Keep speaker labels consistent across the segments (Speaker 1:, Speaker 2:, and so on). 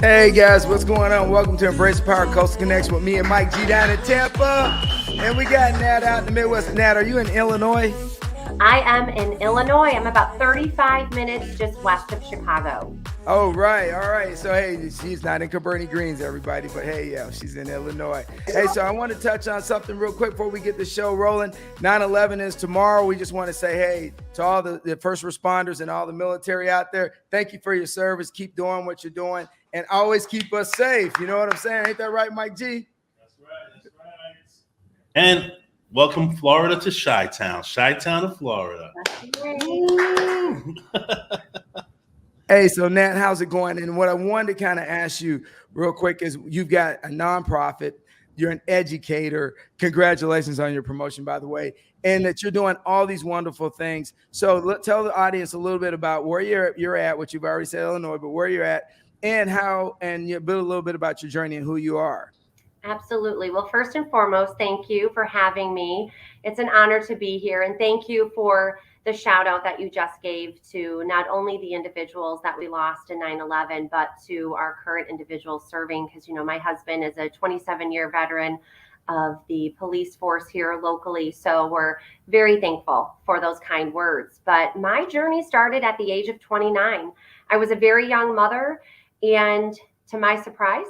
Speaker 1: Hey guys, what's going on? Welcome to Embrace the Power Coastal Connection with me and Mike G down in Tampa. And we got Nat out in the Midwest. Nat, are you in Illinois?
Speaker 2: I am in Illinois. I'm about 35 minutes just west of Chicago.
Speaker 1: Oh, right. All right. So, hey, she's not in Cabrini Greens, everybody, but hey, yeah, she's in Illinois. Hey, so I want to touch on something real quick before we get the show rolling. 9/11 is tomorrow. We just want to say, hey, to all the first responders and all the military out there, thank you for your service. Keep doing what you're doing and always keep us safe. You know what I'm saying? Ain't that right, Mike G?
Speaker 3: That's right. That's right. And welcome, Florida, to Chi-Town. Chi-Town of Florida.
Speaker 1: Hey, so Nat, how's it going? And what I wanted to kind of ask you real quick is you've got a nonprofit, you're an educator. Congratulations on your promotion, by the way, and that you're doing all these wonderful things. So tell the audience a little bit about where you're at, which you've already said, Illinois, but where you're at and how, and you build a little bit about your journey and who you are.
Speaker 2: Absolutely. Well, first and foremost, thank you for having me. It's an honor to be here. And thank you for the shout out that you just gave to not only the individuals that we lost in 9/11, but to our current individuals serving. Because, you know, my husband is a 27-year veteran of the police force here locally. So we're very thankful for those kind words. But my journey started at the age of 29. I was a very young mother. And to my surprise,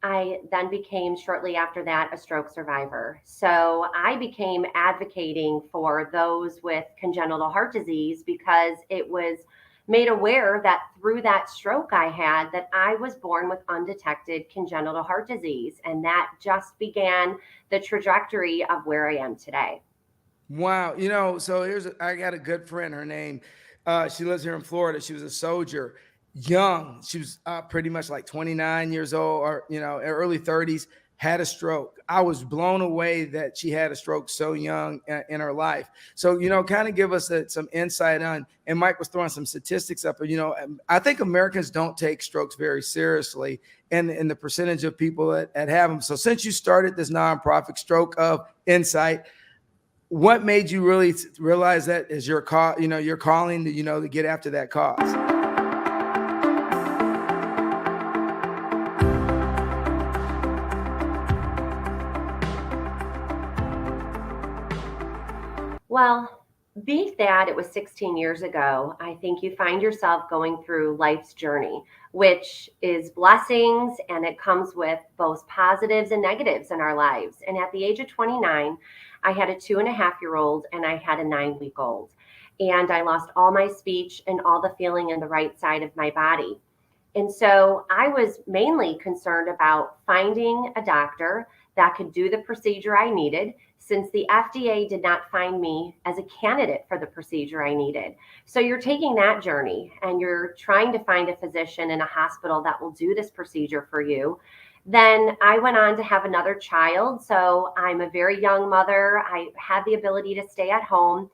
Speaker 2: I then became shortly after that a stroke survivor. So I became advocating for those with congenital heart disease because it was made aware that through that stroke I had that I was born with undetected congenital heart disease. And that just began the trajectory of where I am today.
Speaker 1: Wow. You know, so I got a good friend, her name, she lives here in Florida. She was a soldier. Young, she was pretty much like 29 years old or, you know, early 30s, had a stroke. I was blown away that she had a stroke so young in her life. So, you know, kind of give us some insight on, and Mike was throwing some statistics up, you know, I think Americans don't take strokes very seriously and the percentage of people that have them. So since you started this nonprofit Stroke of Insight, what made you really realize that is your you know, your calling to, you know, to get after that cause?
Speaker 2: Well, be that it was 16 years ago, I think you find yourself going through life's journey, which is blessings, and it comes with both positives and negatives in our lives. And at the age of 29, I had a 2.5-year-old and I had a 9-week-old. And I lost all my speech and all the feeling in the right side of my body. And so I was mainly concerned about finding a doctor that could do the procedure I needed, since the FDA did not find me as a candidate for the procedure I needed. So you're taking that journey and you're trying to find a physician in a hospital that will do this procedure for you. Then I went on to have another child. So I'm a very young mother. I had the ability to stay at home,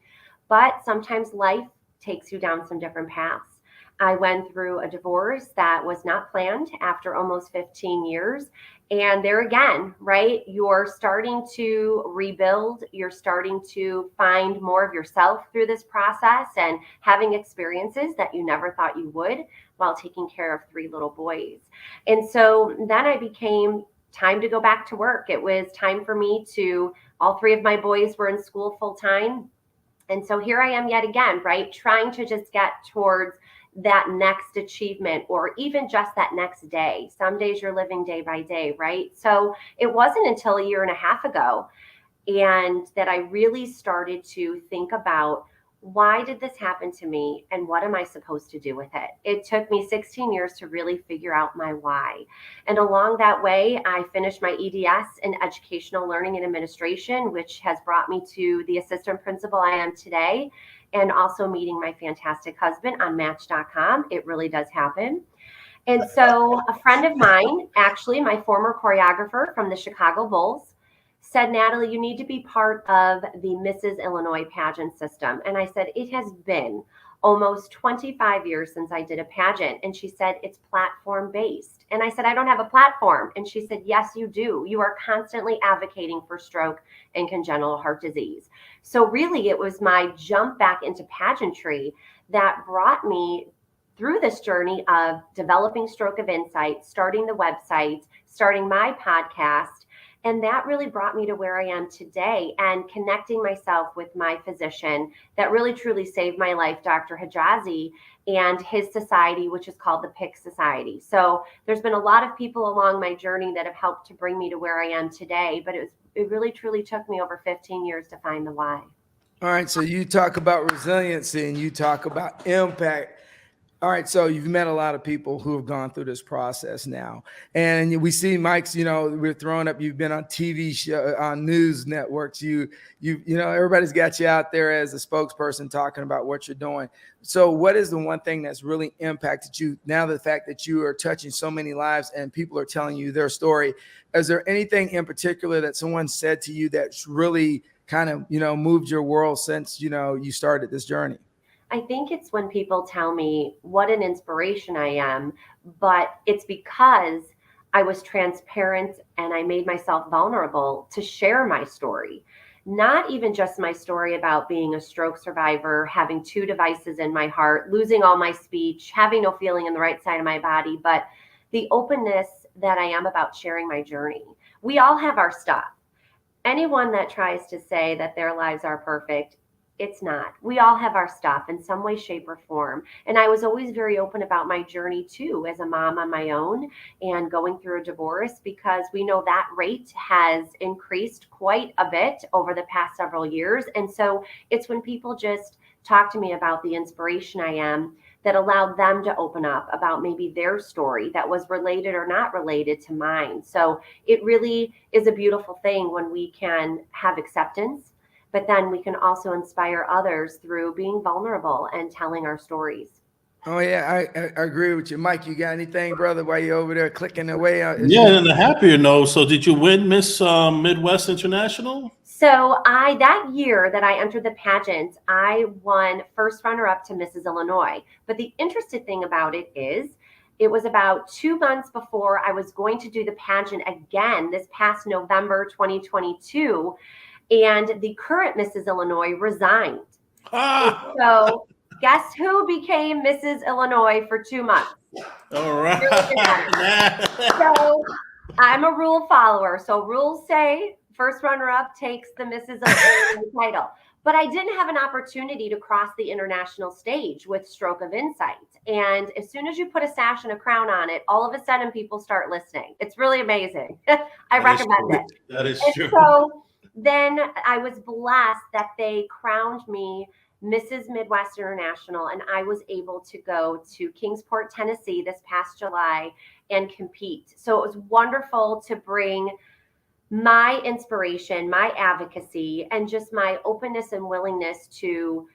Speaker 2: but sometimes life takes you down some different paths. I went through a divorce that was not planned after almost 15 years. And there again, right, you're starting to rebuild. You're starting to find more of yourself through this process and having experiences that you never thought you would while taking care of 3 little boys. And so then I became time to go back to work. It was time for me to, all 3 of my boys were in school full time. And so here I am yet again, right, trying to just get towards that next achievement or even just that next day. Some days you're living day by day, right? So it wasn't until 1.5 years ago and that I really started to think about, why did this happen to me and what am I supposed to do with it? It took me 16 years to really figure out my why. And along that way, I finished my EDS in Educational Learning and Administration, which has brought me to the assistant principal I am today, and also meeting my fantastic husband on Match.com. It really does happen. And so a friend of mine, actually my former choreographer from the Chicago Bulls, said, Natalie, you need to be part of the Mrs. Illinois pageant system. And I said, it has been almost 25 years since I did a pageant. And she said, it's platform based. And I said, I don't have a platform. And she said, yes, you do. You are constantly advocating for stroke and congenital heart disease. So really, it was my jump back into pageantry that brought me through this journey of developing Stroke of Insight, starting the website, starting my podcast. And that really brought me to where I am today, and connecting myself with my physician that really truly saved my life, Dr. Hijazi, and his society, which is called the PIC Society. So there's been a lot of people along my journey that have helped to bring me to where I am today, but it really truly took me over 15 years to find the why.
Speaker 1: All right. So you talk about resiliency and you talk about impact. All right, so you've met a lot of people who have gone through this process now, and we see Mike's. We're throwing up. You've been on TV show, on news networks. Everybody's got you out there as a spokesperson talking about what you're doing. So, what is the one thing that's really impacted you now? The fact that you are touching so many lives and people are telling you their story. Is there anything in particular that someone said to you that's really kind of moved your world since you started this journey?
Speaker 2: I think it's when people tell me what an inspiration I am, but it's because I was transparent and I made myself vulnerable to share my story. Not even just my story about being a stroke survivor, having 2 devices in my heart, losing all my speech, having no feeling in the right side of my body, but the openness that I am about sharing my journey. We all have our stuff. Anyone that tries to say that their lives are perfect, it's not. We all have our stuff in some way, shape, or form. And I was always very open about my journey too, as a mom on my own and going through a divorce, because we know that rate has increased quite a bit over the past several years. And so it's when people just talk to me about the inspiration I am that allowed them to open up about maybe their story that was related or not related to mine. So it really is a beautiful thing when we can have acceptance, but then we can also inspire others through being vulnerable and telling our stories.
Speaker 1: Oh yeah, I agree with you, Mike. You got anything, brother? While you over there clicking away?
Speaker 3: Yeah, and a happier note. So, did you win Miss Midwest International?
Speaker 2: So that year that I entered the pageant, I won first runner-up to Mrs. Illinois. But the interesting thing about it is, it was about 2 months before I was going to do the pageant again this past November 2022. And the current Mrs. Illinois resigned. So guess who became Mrs. Illinois for 2 months?
Speaker 3: All right.
Speaker 2: So I'm a rule follower. So rules say first runner-up takes the Mrs. Illinois title. But I didn't have an opportunity to cross the international stage with Stroke of Insight. And as soon as you put a sash and a crown on it, all of a sudden people start listening. It's really amazing. I recommend it.
Speaker 3: That is true.
Speaker 2: So then I was blessed that they crowned me Mrs. Midwest International, and I was able to go to Kingsport, Tennessee this past July and compete. So it was wonderful to bring my inspiration, my advocacy, and just my openness and willingness to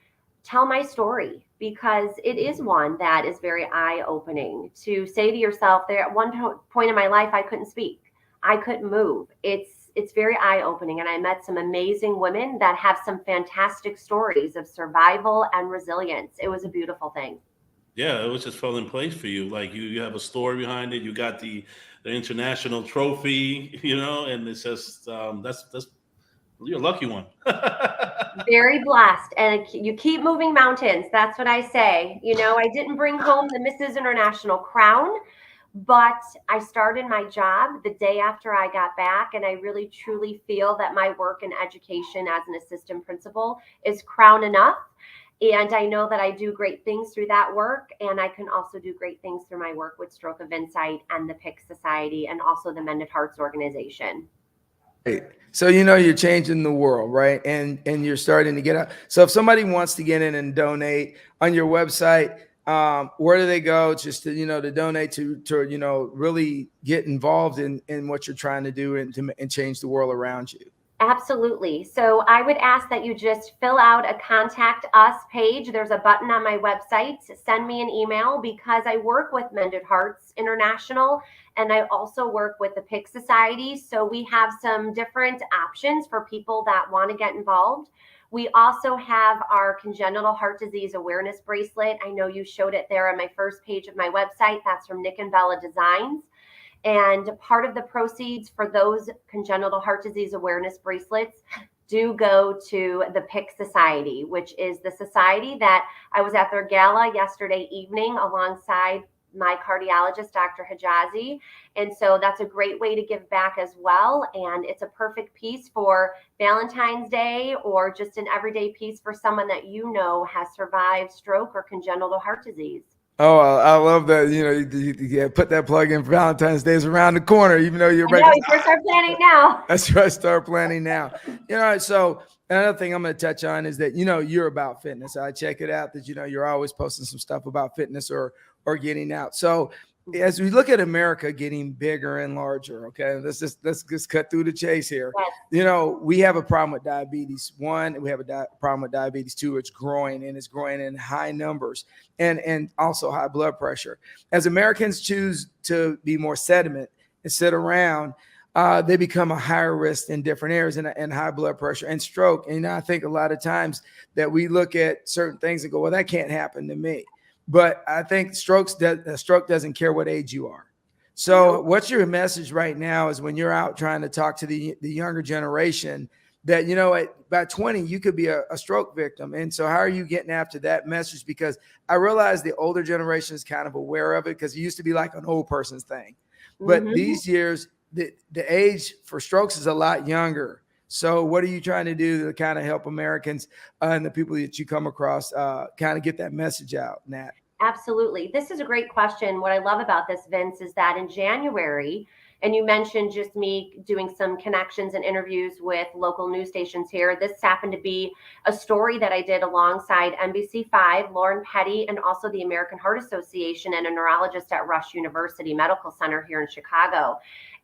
Speaker 2: tell my story, because it is one that is very eye-opening. To say to yourself, there at one point in my life, I couldn't speak. I couldn't move. It's very eye-opening. And I met some amazing women that have some fantastic stories of survival and resilience. It was a beautiful thing.
Speaker 3: Yeah, it was just fell in place for you. Like you have a story behind it. You got the international trophy, and it's just that's you're a lucky one.
Speaker 2: Very blessed. And you keep moving mountains. That's what I say. I didn't bring home the Mrs. International crown, but I started my job the day after I got back. And I really, truly feel that my work in education as an assistant principal is crown enough. And I know that I do great things through that work. And I can also do great things through my work with Stroke of Insight and the PIC Society and also the Mended Hearts organization.
Speaker 1: So you're changing the world, right? And you're starting to get out. So if somebody wants to get in and donate on your website, where do they go just to to donate to really get involved in what you're trying to do and change the world around you?
Speaker 2: Absolutely. So I would ask that you just fill out a contact us page. There's a button on my website. Send me an email, because I work with Mended Hearts International and I also work with the PIC Society. So we have some different options for people that want to get involved. We also have our congenital heart disease awareness bracelet. I know you showed it there on my first page of my website. That's from Nick and Bella Designs. And part of the proceeds for those congenital heart disease awareness bracelets, do go to the PIC Society, which is the society that I was at their gala yesterday evening alongside my cardiologist, Dr. Hijazi. And so that's a great way to give back as well. And it's a perfect piece for Valentine's Day or just an everyday piece for someone that you know has survived stroke or congenital heart disease.
Speaker 1: Oh, I love that. You put that plug in for Valentine's Day is around the corner, even though you're
Speaker 2: I know, you better start planning now.
Speaker 1: That's right. Start planning now. So another thing I'm going to touch on is that, you're about fitness. I check it out that, you're always posting some stuff about fitness or getting out. So as we look at America getting bigger and larger, okay, let's just cut through the chase here.
Speaker 2: Yes.
Speaker 1: We have a problem with diabetes. One, we have a problem with diabetes. Two, it's growing in high numbers and also high blood pressure. As Americans choose to be more sediment and sit around, they become a higher risk in different areas and high blood pressure and stroke. And I think a lot of times that we look at certain things and go, well, that can't happen to me. But I think stroke doesn't care what age you are. So what's your message right now is when you're out trying to talk to the younger generation that, by 20, you could be a stroke victim. And so how are you getting after that message? Because I realize the older generation is kind of aware of it because it used to be like an old person's thing. But these years, the age for strokes is a lot younger. So what are you trying to do to kind of help Americans and the people that you come across kind of get that message out, Nat?
Speaker 2: Absolutely. This is a great question. What I love about this, Vince, is that in January, and you mentioned just me doing some connections and interviews with local news stations here. This happened to be a story that I did alongside NBC5, Lauren Petty, and also the American Heart Association and a neurologist at Rush University Medical Center here in Chicago.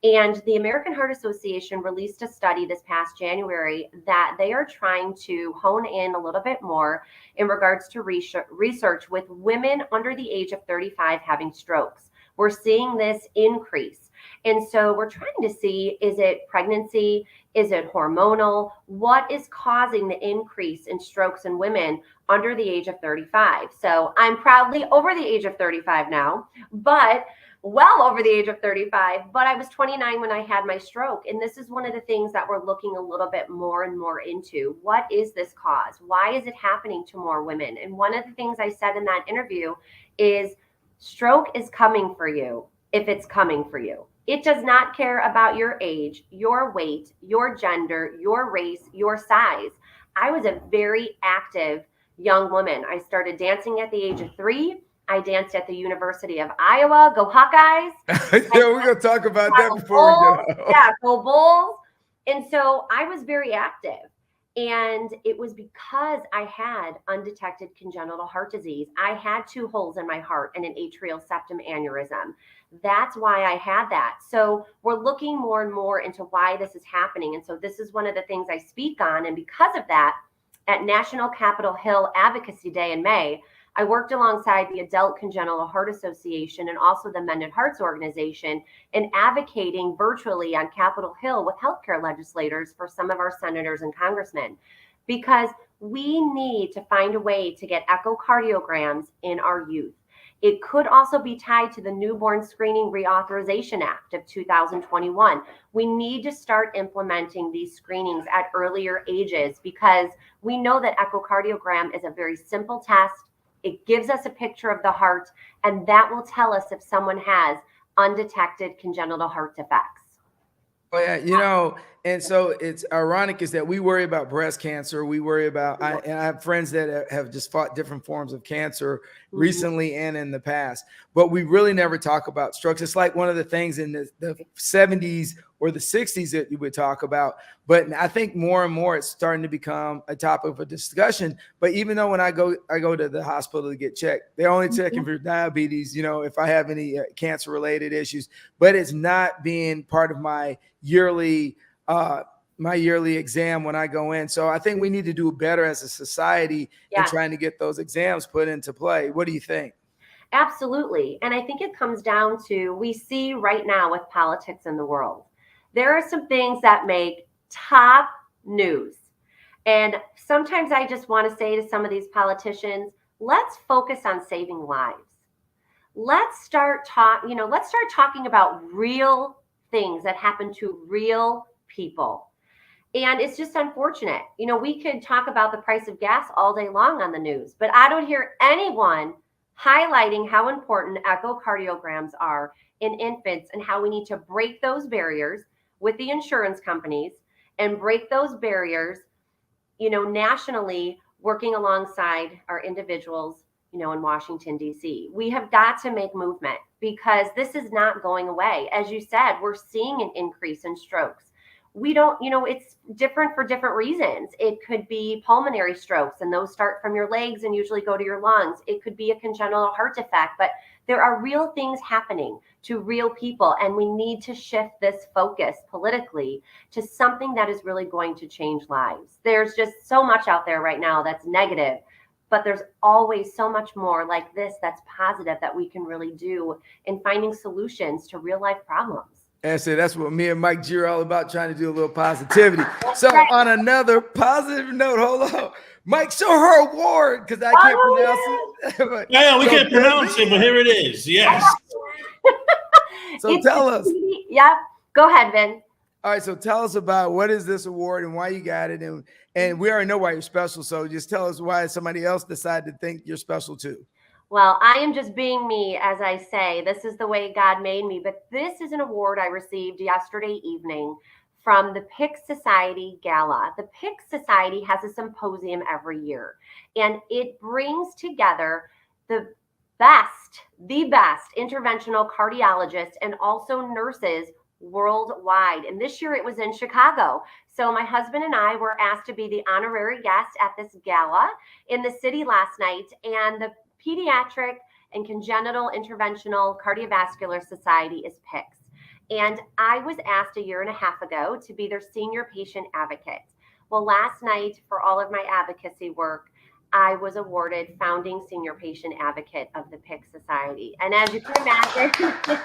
Speaker 2: And the American Heart Association released a study this past January that they are trying to hone in a little bit more in regards to research with women under the age of 35 having strokes. We're seeing this increase. And so we're trying to see, is it pregnancy? Is it hormonal? What is causing the increase in strokes in women under the age of 35? So I'm proudly over the age of 35 now, but well over the age of 35, but I was 29 when I had my stroke. And this is one of the things that we're looking a little bit more and more into. What is this cause? Why is it happening to more women? And one of the things I said in that interview is stroke is coming for you if it's coming for you. It does not care about your age, your weight, your gender, your race, your size. I was a very active young woman. I started dancing at the age of 3. I danced at the University of Iowa. Go Hawkeyes.
Speaker 1: Yeah, we're going to talk about that before we get out.
Speaker 2: Yeah, go Bulls. And so I was very active. And it was because I had undetected congenital heart disease. I had 2 holes in my heart and an atrial septum aneurysm. That's why I had that. So we're looking more and more into why this is happening. And so this is one of the things I speak on. And because of that, at National Capitol Hill Advocacy Day in May, I worked alongside the Adult Congenital Heart Association and also the Mended Hearts Organization in advocating virtually on Capitol Hill with healthcare legislators for some of our senators and congressmen, because we need to find a way to get echocardiograms in our youth. It could also be tied to the Newborn Screening Reauthorization Act of 2021. We need to start implementing these screenings at earlier ages because we know that echocardiogram is a very simple test. It gives us a picture of the heart, and that will tell us if someone has undetected congenital heart defects.
Speaker 1: Oh, yeah, and so it's ironic is that we worry about breast cancer. We worry about, I have friends that have just fought different forms of cancer recently and in the past, but we really never talk about strokes. It's like one of the things in the 70s or the 60s that you would talk about. But I think more and more it's starting to become a topic of discussion. But even though when I go to the hospital to get checked, they're only checking for diabetes, if I have any cancer related issues, but it's not being part of my yearly exam when I go in. So I think we need to do better as a society in trying to get those exams put into play. What do you think?
Speaker 2: Absolutely. And I think it comes down to, we see right now with politics in the world, there are some things that make top news. And sometimes I just want to say to some of these politicians, let's focus on saving lives. Let's start talking about real things that happen to real people. And it's just unfortunate. You know, we could talk about the price of gas all day long on the news, but I don't hear anyone highlighting how important echocardiograms are in infants and how we need to break those barriers with the insurance companies and break those barriers, you know, nationally, working alongside our individuals, you know, in Washington, D.C. We have got to make movement because this is not going away. As you said, we're seeing an increase in strokes. We don't, you know, it's different for different reasons. It could be pulmonary strokes, and those start from your legs and usually go to your lungs. It could be a congenital heart defect, but there are real things happening to real people, and we need to shift this focus politically to something that is really going to change lives. There's just so much out there right now that's negative, but there's always so much more like this that's positive that we can really do in finding solutions to real life problems.
Speaker 1: And so that's what me and Mike G are all about, trying to do a little positivity. So on another positive note, hold on. Mike, show her award, because I can't pronounce it. But,
Speaker 3: Yeah, we
Speaker 1: so
Speaker 3: can't pronounce it, but here it is. Yes.
Speaker 1: So tell us.
Speaker 2: Yep. Go ahead, Vin.
Speaker 1: All right, so tell us about what is this award and why you got it. And we already know why you're special. So just tell us why somebody else decided to think you're special too.
Speaker 2: Well, I am just being me, as I say. This is the way God made me. But this is an award I received yesterday evening from the PIC Society Gala. The PIC Society has a symposium every year, and it brings together the best interventional cardiologists and also nurses worldwide. And this year it was in Chicago. So my husband and I were asked to be the honorary guest at this gala in the city last night. And the Pediatric and Congenital Interventional Cardiovascular Society is PICS. And I was asked a year and a half ago to be their senior patient advocate. Well, last night, for all of my advocacy work, I was awarded founding senior patient advocate of the PICS Society. And as you can imagine,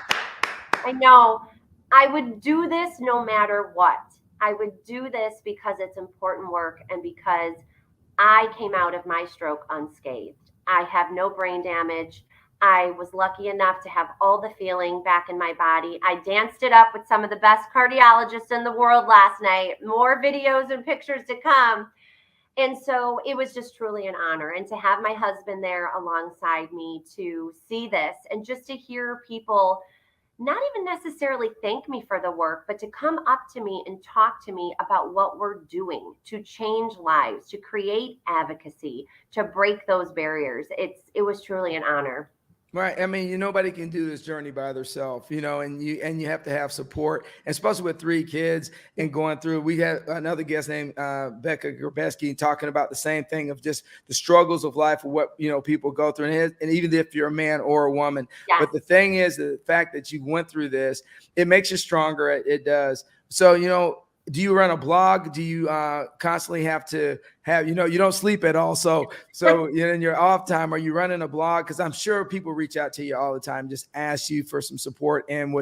Speaker 2: I know I would do this no matter what. I would do this because it's important work and because I came out of my stroke unscathed. I have no brain damage. I was lucky enough to have all the feeling back in my body. I danced it up with some of the best cardiologists in the world last night. More videos and pictures to come. And so it was just truly an honor. And to have my husband there alongside me to see this and just to hear people not even necessarily thank me for the work, but to come up to me and talk to me about what we're doing to change lives, to create advocacy, to break those barriers. It was truly an honor.
Speaker 1: Right. I mean, nobody can do this journey by themselves, and you have to have support, especially with 3 kids and going through. We had another guest named Becca Gerbeski talking about the same thing of just the struggles of life, of what, people go through. And even if you're a man or a woman,
Speaker 2: Yes.
Speaker 1: But the thing is, the fact that you went through this, it makes you stronger. It does. So, do you run a blog? Do you constantly have to have, you don't sleep at all. So in your off time, are you running a blog? Because I'm sure people reach out to you all the time, just ask you for some support and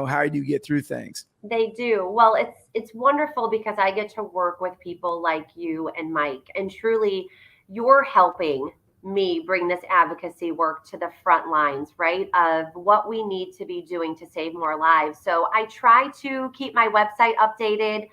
Speaker 1: how do you get through things?
Speaker 2: They do. Well, it's wonderful because I get to work with people like you and Mike, and truly you're helping me bring this advocacy work to the front lines, right, of what we need to be doing to save more lives. So I try to keep my website updated.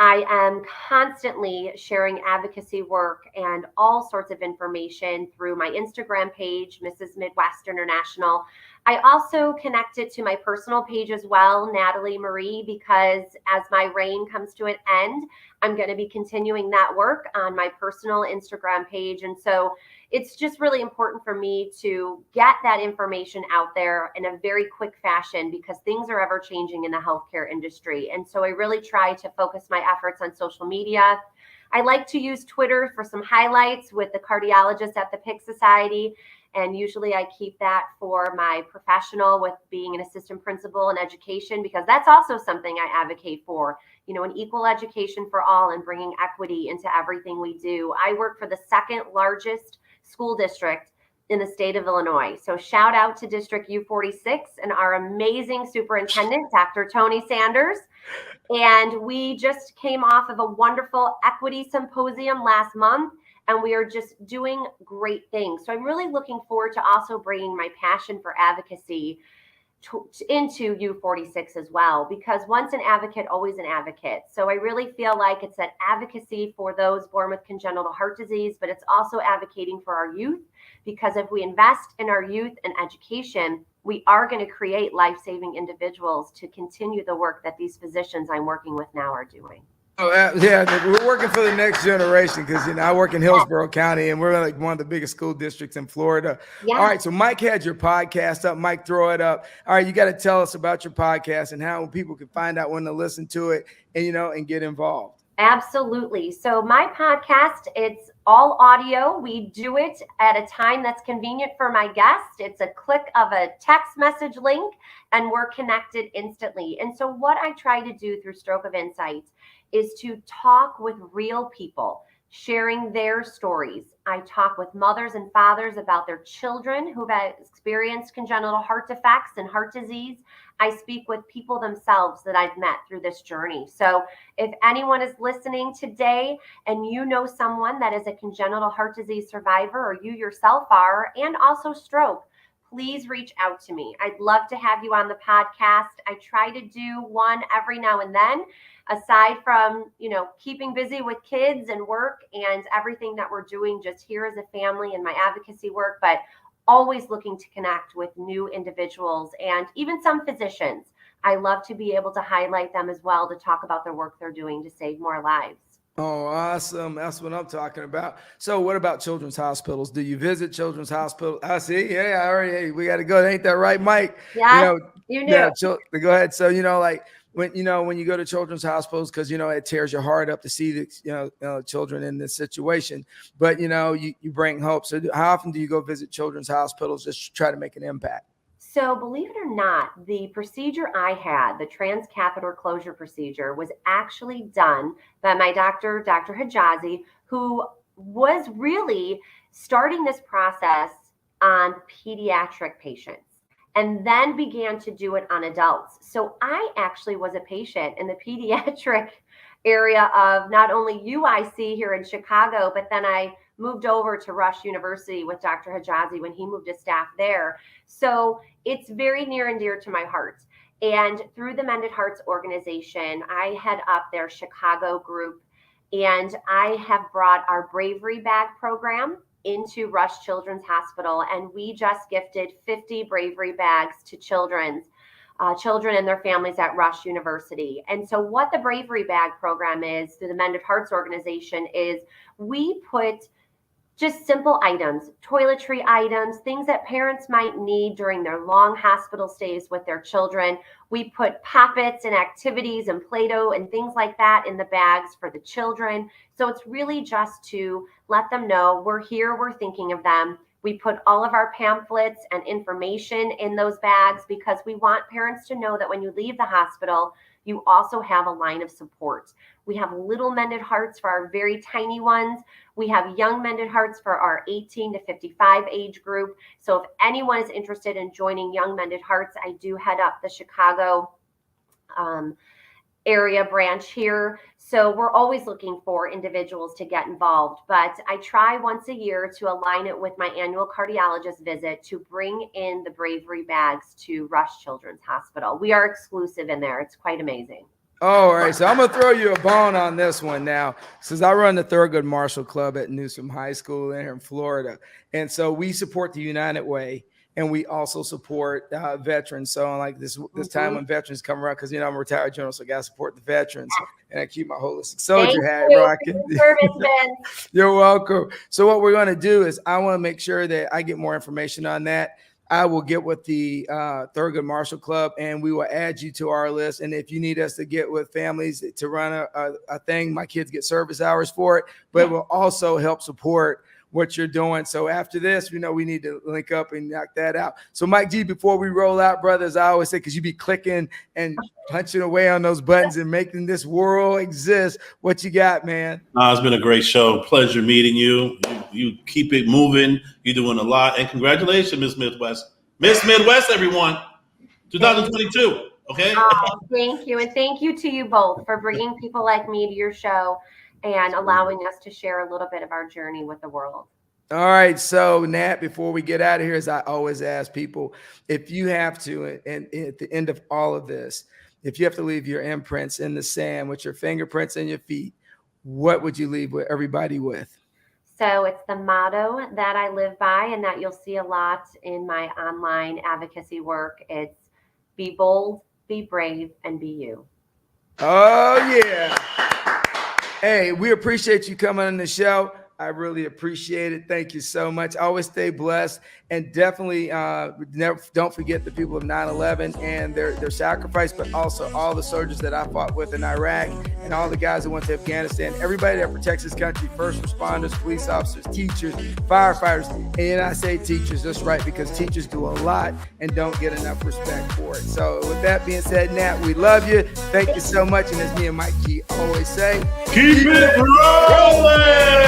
Speaker 2: I am constantly sharing advocacy work and all sorts of information through my Instagram page, Mrs. Midwest International. I also connect it to my personal page as well, Natalie Marie, because as my reign comes to an end, I'm going to be continuing that work on my personal Instagram page. And so it's just really important for me to get that information out there in a very quick fashion because things are ever changing in the healthcare industry. And so I really try to focus my efforts on social media. I like to use Twitter for some highlights with the cardiologist at the PIC Society. And usually I keep that for my professional with being an assistant principal in education, because that's also something I advocate for, an equal education for all and bringing equity into everything we do. I work for the second largest school district in the state of Illinois. So shout out to District U46 and our amazing superintendent, Dr. Tony Sanders. And we just came off of a wonderful equity symposium last month, and we are just doing great things. So I'm really looking forward to also bringing my passion for advocacy into U46 as well, because once an advocate, always an advocate. So I really feel like it's that advocacy for those born with congenital heart disease, but it's also advocating for our youth, because if we invest in our youth and education, we are going to create life-saving individuals to continue the work that these physicians I'm working with now are doing.
Speaker 1: Oh, yeah, we're working for the next generation because, I work in Hillsborough County, and we're like one of the biggest school districts in Florida.
Speaker 2: Yeah.
Speaker 1: All right, so Mike had your podcast up. Mike, throw it up. All right, you got to tell us about your podcast and how people can find out when to listen to it and, and get involved.
Speaker 2: Absolutely. So my podcast, it's all audio. We do it at a time that's convenient for my guest. It's a click of a text message link and we're connected instantly. And so what I try to do through Stroke of Insight is to talk with real people, sharing their stories. I talk with mothers and fathers about their children who've experienced congenital heart defects and heart disease. I speak with people themselves that I've met through this journey. So if anyone is listening today and you know someone that is a congenital heart disease survivor, or you yourself are, and also stroke, please reach out to me. I'd love to have you on the podcast. I try to do one every now and then, aside from, keeping busy with kids and work and everything that we're doing just here as a family and my advocacy work, but always looking to connect with new individuals and even some physicians. I love to be able to highlight them as well, to talk about their work they're doing to save more lives.
Speaker 1: Oh, awesome. That's what I'm talking about. So what about children's hospitals? Do you visit children's hospitals? I see. Yeah, all right. Hey, we got to go. Ain't that right, Mike?
Speaker 2: Yeah, you knew.
Speaker 1: Yeah, go ahead. So, like when you go to children's hospitals, because, it tears your heart up to see the, children in this situation, but, you bring hope. So how often do you go visit children's hospitals just to try to make an impact?
Speaker 2: So believe it or not, the procedure I had, the transcatheter closure procedure, was actually done by my doctor, Dr. Hijazi, who was really starting this process on pediatric patients and then began to do it on adults. So I actually was a patient in the pediatric area of not only UIC here in Chicago, but then I moved over to Rush University with Dr. Hijazi when he moved his staff there. So it's very near and dear to my heart. And through the Mended Hearts organization, I head up their Chicago group, and I have brought our Bravery Bag program into Rush Children's Hospital, and we just gifted 50 Bravery Bags to children and their families at Rush University. And so what the Bravery Bag program is through the Mended Hearts organization is we put just simple items, toiletry items, things that parents might need during their long hospital stays with their children. We put Pop-Its and activities and Play-Doh and things like that in the bags for the children. So it's really just to let them know we're here, we're thinking of them. We put all of our pamphlets and information in those bags because we want parents to know that when you leave the hospital, you also have a line of support. We have little Mended Hearts for our very tiny ones. We have young Mended Hearts for our 18 to 55 age group. So if anyone is interested in joining Young Mended Hearts, I do head up the Chicago area branch here. So we're always looking for individuals to get involved, but I try once a year to align it with my annual cardiologist visit to bring in the Bravery Bags to Rush Children's Hospital. We are exclusive in there. It's quite amazing.
Speaker 1: All right, so I'm gonna throw you a bone on this one now, since I run the Thurgood Marshall Club at Newsom High School in here in Florida, and so we support the United Way, and we also support veterans. So like this time when veterans come around, because I'm a retired general, so I gotta support the veterans, and I keep my holistic soldier hat rocking. You're welcome. So what we're gonna do is I want to make sure that I get more information on that. I will get with the Thurgood Marshall Club, and we will add you to our list. And if you need us to get with families to run a thing, my kids get service hours for it, but it will also help support what you're doing. So after this, we need to link up and knock that out. So Mike G, before we roll out, brothers, I always say, because you be clicking and punching away on those buttons and making this world exist. What you got, man?
Speaker 3: It's been a great show. Pleasure meeting you. You keep it moving. You're doing a lot. And congratulations, Miss Midwest. Miss Midwest, everyone. 2022. Okay.
Speaker 2: Thank you. And thank you to you both for bringing people like me to your show and allowing us to share a little bit of our journey with the world.
Speaker 1: All right. So, Nat, before we get out of here, as I always ask people, if you have to, and at the end of all of this, if you have to leave your imprints in the sand with your fingerprints and your feet, what would you leave with everybody with?
Speaker 2: So it's the motto that I live by and that you'll see a lot in my online advocacy work. It's be bold, be brave, and be you.
Speaker 1: Oh, yeah. Hey, we appreciate you coming on the show. I really appreciate it. Thank you so much. Always stay blessed, and definitely don't forget the people of 9/11 and their sacrifice, but also all the soldiers that I fought with in Iraq and all the guys that went to Afghanistan. Everybody that protects this country: first responders, police officers, teachers, firefighters. And I say teachers, that's right, because teachers do a lot and don't get enough respect for it. So with that being said, Nat, we love you. Thank you so much. And as me and Mike G always say,
Speaker 3: Keep it rolling.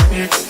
Speaker 4: Yeah.